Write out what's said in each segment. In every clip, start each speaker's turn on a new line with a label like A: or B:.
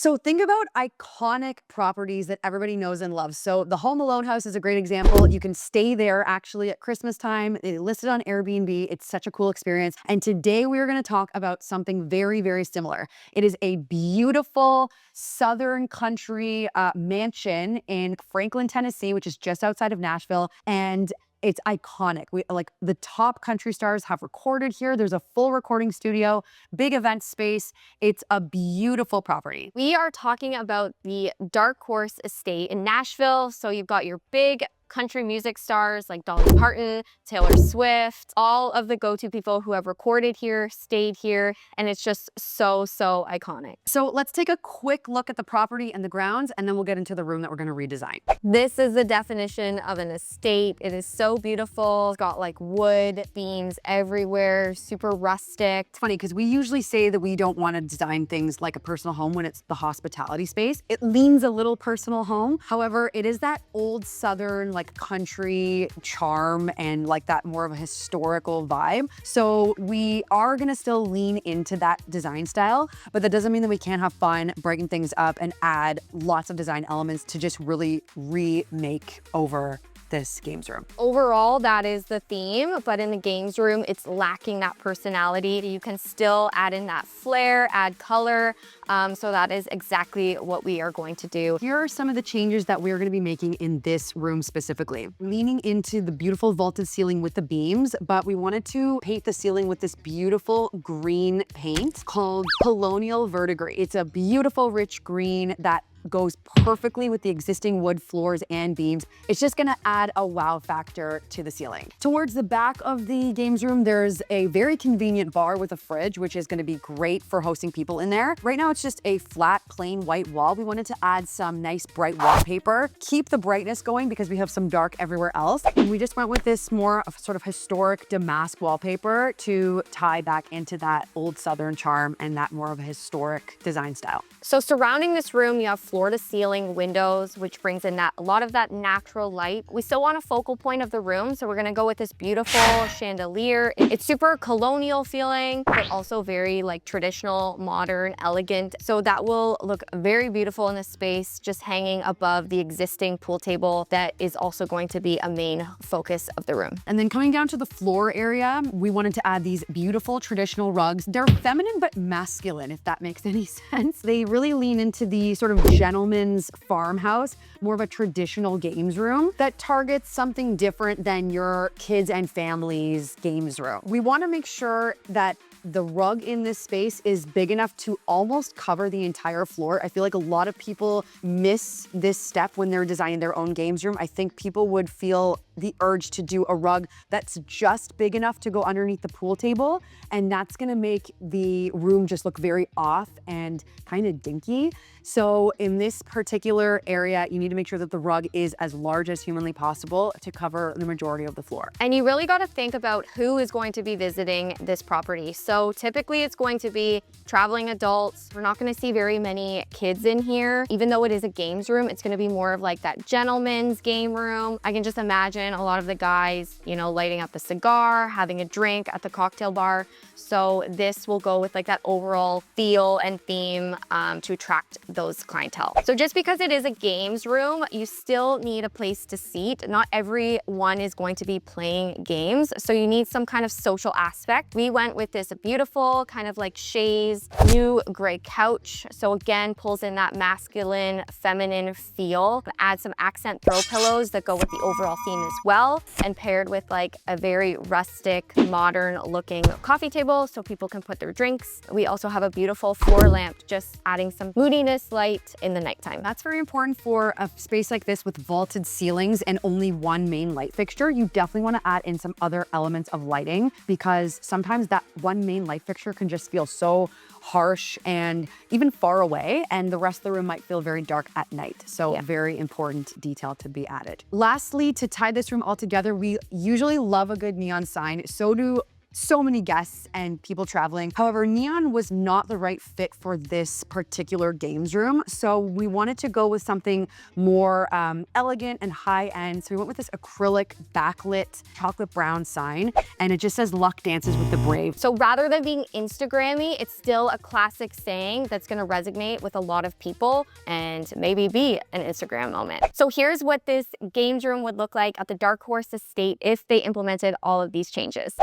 A: So think about iconic properties that everybody knows and loves. So the Home Alone house is a great example. You can stay there actually at Christmas time. They listed on Airbnb. It's such a cool experience. And today we are going to talk about something very, very similar. It is a beautiful Southern country mansion in Franklin, Tennessee, which is just outside of Nashville. And it's iconic. We like the top country stars have recorded here. There's a full recording studio, big event space. It's a beautiful property.
B: We are talking about the Dark Horse Estate in Nashville. So you've got your big country music stars like Dolly Parton, Taylor Swift, all of the go-to people who have recorded here, stayed here, and it's just so iconic.
A: So let's take a quick look at the property and the grounds, and then we'll get into the room that we're going to redesign.
B: This is the definition of an estate. It is so beautiful. It's got like wood beams everywhere, super rustic.
A: It's funny because we usually say that we don't want to design things like a personal home when it's the hospitality space. It leans a little personal home. However, it is that old Southern like country charm and like that more of a historical vibe. So we are gonna still lean into that design style, but that doesn't mean that we can't have fun, brighten things up and add lots of design elements to just really remake over this games room.
B: Overall, that is the theme, but in the games room, it's lacking that personality. You can still add in that flair, add color. So that is exactly what we are going to do.
A: Here are some of the changes that we're gonna be making in this room specifically. Leaning into the beautiful vaulted ceiling with the beams, but we wanted to paint the ceiling with this beautiful green paint called Colonial Verdigris. It's a beautiful, rich green that goes perfectly with the existing wood floors and beams. It's just gonna add a wow factor to the ceiling. Towards the back of the games room, there's a very convenient bar with a fridge, which is gonna be great for hosting people in there. Right now, it's just a flat, plain white wall. We wanted to add some nice bright wallpaper, keep the brightness going because we have some dark everywhere else. And we just went with this more of sort of historic damask wallpaper to tie back into that old Southern charm and that more of a historic design style.
B: So surrounding this room, you have floor to ceiling windows, which brings in a lot of that natural light. We still want a focal point of the room, so we're gonna go with this beautiful chandelier. It's super colonial feeling, but also very like traditional, modern, elegant. So that will look very beautiful in this space, just hanging above the existing pool table that is also going to be a main focus of the room.
A: And then coming down to the floor area, we wanted to add these beautiful traditional rugs. They're feminine but masculine, if that makes any sense. They really lean into the sort of gentleman's farmhouse, more of a traditional games room that targets something different than your kids and families games room. We want to make sure that the rug in this space is big enough to almost cover the entire floor. I feel like a lot of people miss this step when they're designing their own games room. I think people would feel the urge to do a rug that's just big enough to go underneath the pool table, and that's gonna make the room just look very off and kind of dinky. So in this particular area, you need to make sure that the rug is as large as humanly possible to cover the majority of the floor.
B: And you really got to think about who is going to be visiting this property. So typically it's going to be traveling adults. We're not going to see very many kids in here. Even though it is a games room, it's going to be more of like that gentleman's game room. I can just imagine a lot of the guys, you know, lighting up a cigar, having a drink at the cocktail bar. So this will go with like that overall feel and theme to attract those clientele. So just because it is a games room, you still need a place to seat. Not everyone is going to be playing games, so you need some kind of social aspect. We went with this beautiful kind of like chaise, new gray couch. So again, pulls in that masculine, feminine feel. Add some accent throw pillows that go with the overall theme as well, and paired with like a very rustic, modern looking coffee table so people can put their drinks. We also have a beautiful floor lamp, just adding some moodiness light in the nighttime.
A: That's very important for a space like this with vaulted ceilings and only one main light fixture. You definitely want to add in some other elements of lighting because sometimes that one main light fixture can just feel so harsh and even far away, and the rest of the room might feel very dark at night. So
B: yeah,
A: very important detail to be added. Lastly, to tie this room all together, we usually love a good neon sign. So do so many guests and people traveling. However, neon was not the right fit for this particular games room. So we wanted to go with something more elegant and high end. So we went with this acrylic backlit chocolate brown sign, and it just says luck dances with the brave.
B: So rather than being Instagrammy, it's still a classic saying that's gonna resonate with a lot of people and maybe be an Instagram moment. So here's what this games room would look like at the Dark Horse Estate if they implemented all of these changes.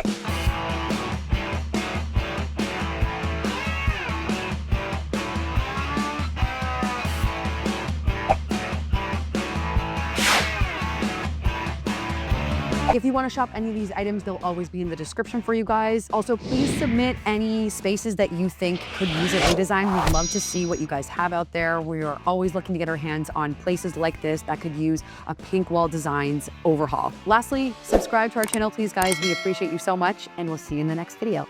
A: If you want to shop any of these items, they'll always be in the description for you guys. Also, please submit any spaces that you think could use a redesign. We'd love to see what you guys have out there. We are always looking to get our hands on places like this that could use a pink wall designs overhaul. Lastly, subscribe to our channel, please, guys. We appreciate you so much, and we'll see you in the next video.